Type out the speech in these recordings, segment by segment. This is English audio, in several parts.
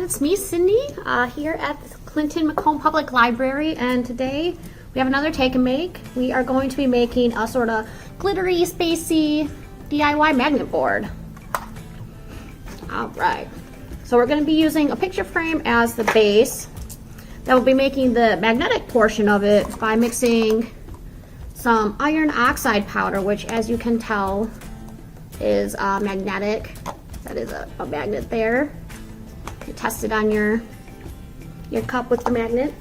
it's me, Cindy, here at the Clinton-Macomb Public Library, and today we have another take and make. We are going to be making a sort of glittery, spacey DIY magnet board. Alright, so we're going to be using a picture frame as the base. That will be making the magnetic portion of it by mixing some iron oxide powder, which, as you can tell, is magnetic. That is a magnet there. You test it on your cup with the magnet.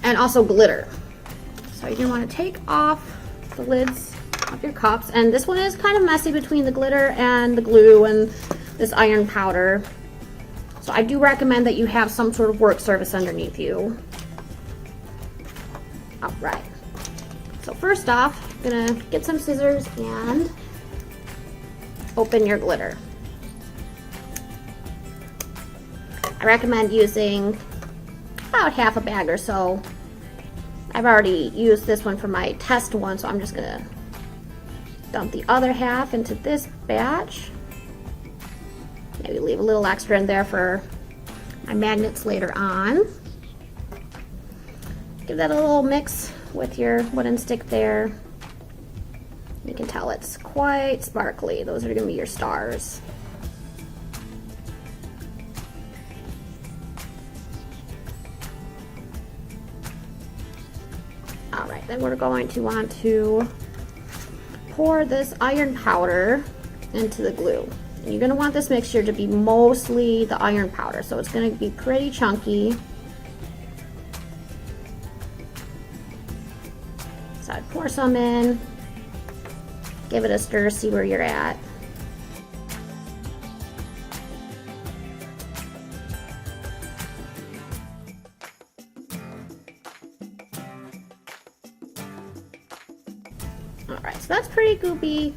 And also glitter. So you're going to want to take off the lids of your cups. And this one is kind of messy between the glitter and the glue and this iron powder. So I do recommend that you have some sort of work surface underneath you. Alright. So first off, I'm going to get some scissors and open your glitter. I recommend using about half a bag or so. I've already used this one for my test one, so I'm just gonna dump the other half into this batch. Maybe leave a little extra in there for my magnets later on. Give that a little mix with your wooden stick there. You can tell it's quite sparkly. Those are gonna be your stars. Alright, then we're going to want to pour this iron powder into the glue. And you're going to want this mixture to be mostly the iron powder, so it's going to be pretty chunky. So I'd pour some in, give it a stir, see where you're at. Alright, so that's pretty goopy,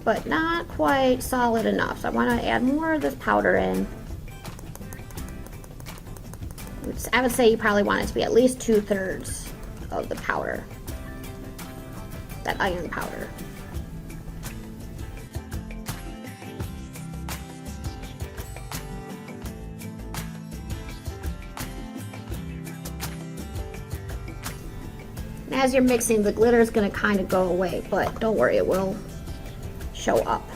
but not quite solid enough. So I want to add more of this powder in. I would say you probably want it to be at least 2/3 of the powder, that iron powder. As you're mixing, the glitter is going to kind of go away, but don't worry, it will show up.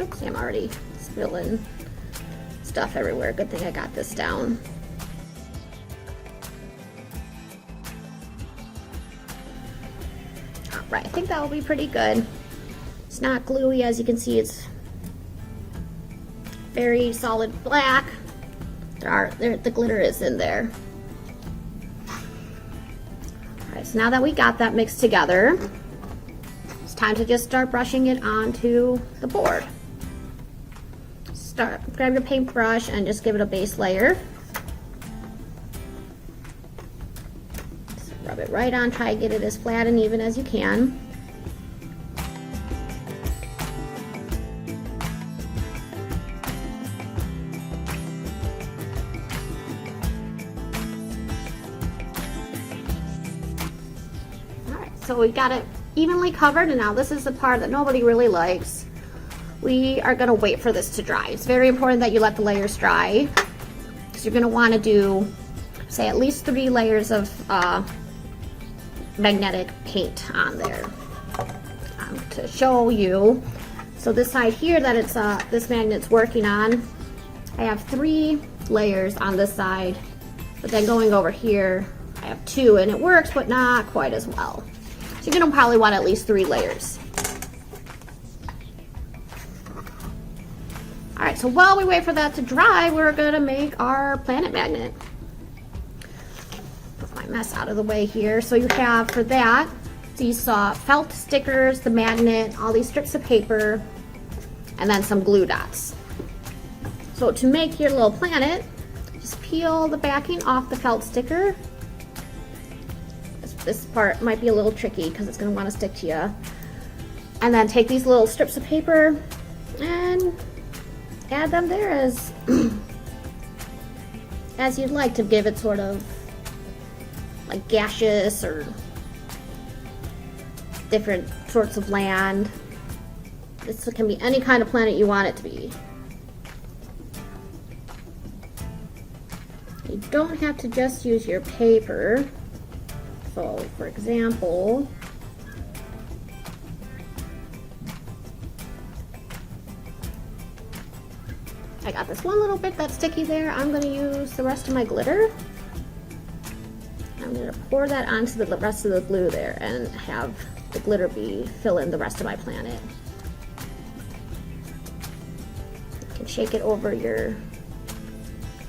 Oops, I'm already spilling stuff everywhere. Good thing I got this down. Alright, I think that will be pretty good. It's not gluey, as you can see, it's very solid black. The glitter is in there. Alright, so now that we got that mixed together, it's time to just start brushing it onto the board. Grab your paintbrush and just give it a base layer. Just rub it right on, try to get it as flat and even as you can. So we got it evenly covered, and now this is the part that nobody really likes. We are going to wait for this to dry. It's very important that you let the layers dry, because you're going to want to do, say, at least 3 layers of magnetic paint on there to show you. So this side here that it's this magnet's working on, I have 3 layers on this side, but then going over here I have 2, and it works, but not quite as well. So you're going to probably want at least 3 layers. Alright, so while we wait for that to dry, we're going to make our planet magnet. Put my mess out of the way here. So you have, for that, these felt stickers, the magnet, all these strips of paper, and then some glue dots. So to make your little planet, just peel the backing off the felt sticker. This part might be a little tricky because it's going to want to stick to you. And then take these little strips of paper and add them there as you'd like to give it sort of like gaseous or different sorts of land. This can be any kind of planet you want it to be. You don't have to just use your paper. So, for example, I got this one little bit that's sticky there. I'm going to use the rest of my glitter. I'm going to pour that onto the rest of the glue there and have the glitter fill in the rest of my planet. You can shake it over your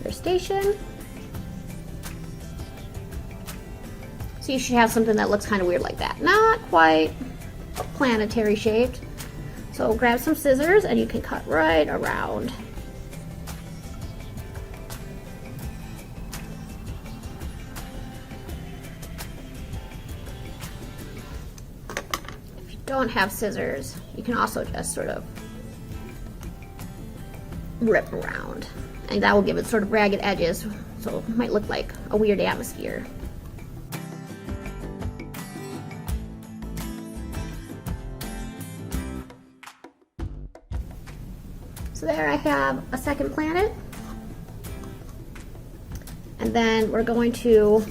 station. So you should have something that looks kind of weird like that. Not quite planetary shaped. So grab some scissors and you can cut right around. If you don't have scissors, you can also just sort of rip around. And that will give it sort of ragged edges, so it might look like a weird atmosphere. So there I have a second planet. And then we're going to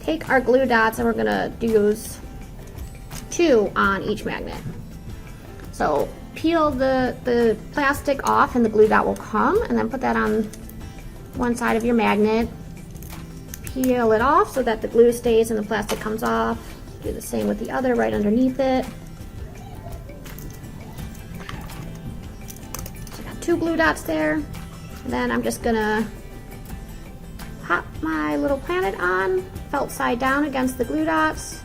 take our glue dots and we're gonna use 2 on each magnet. So peel the plastic off and the glue dot will come, and then put that on one side of your magnet. Peel it off so that the glue stays and the plastic comes off. Do the same with the other right underneath it. So I got 2 glue dots there. And then I'm just gonna pop my little planet on, felt side down against the glue dots,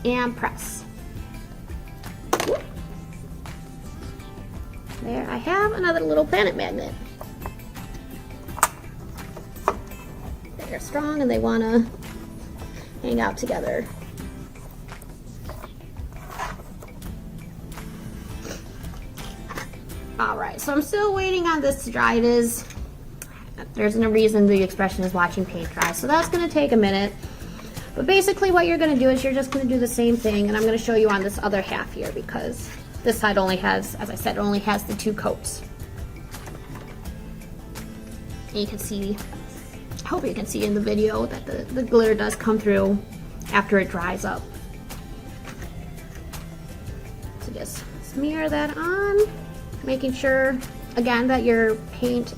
and press. There I have another little planet magnet. They're strong and they want to hang out together. Alright, so I'm still waiting on this to dry. There's no reason the expression is watching paint dry, so that's going to take a minute. But basically what you're going to do is you're just going to do the same thing, and I'm going to show you on this other half here because this side only has, as I said, only has the 2 coats. And you can see, I hope you can see in the video that the glitter does come through after it dries up. So just smear that on, making sure, again, that your paint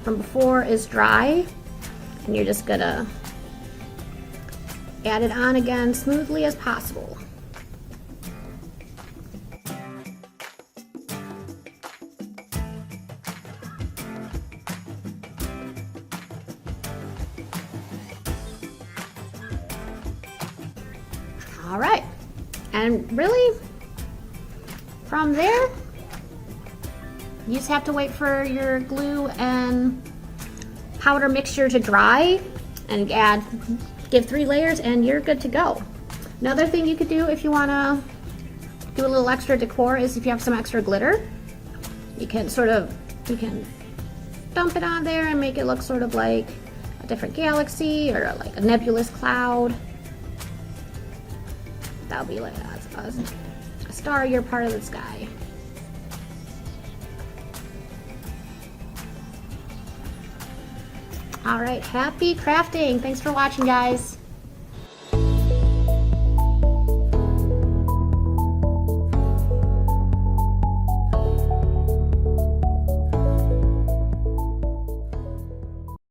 from before is dry. And you're just gonna add it on again smoothly as possible. All right, and really from there you just have to wait for your glue and powder mixture to dry and give 3 layers and you're good to go. Another thing you could do if you want to do a little extra decor is if you have some extra glitter, you can dump it on there and make it look sort of like a different galaxy or like a nebulous cloud. That'll be like a starrier part of the sky. All right, happy crafting. Thanks for watching, guys.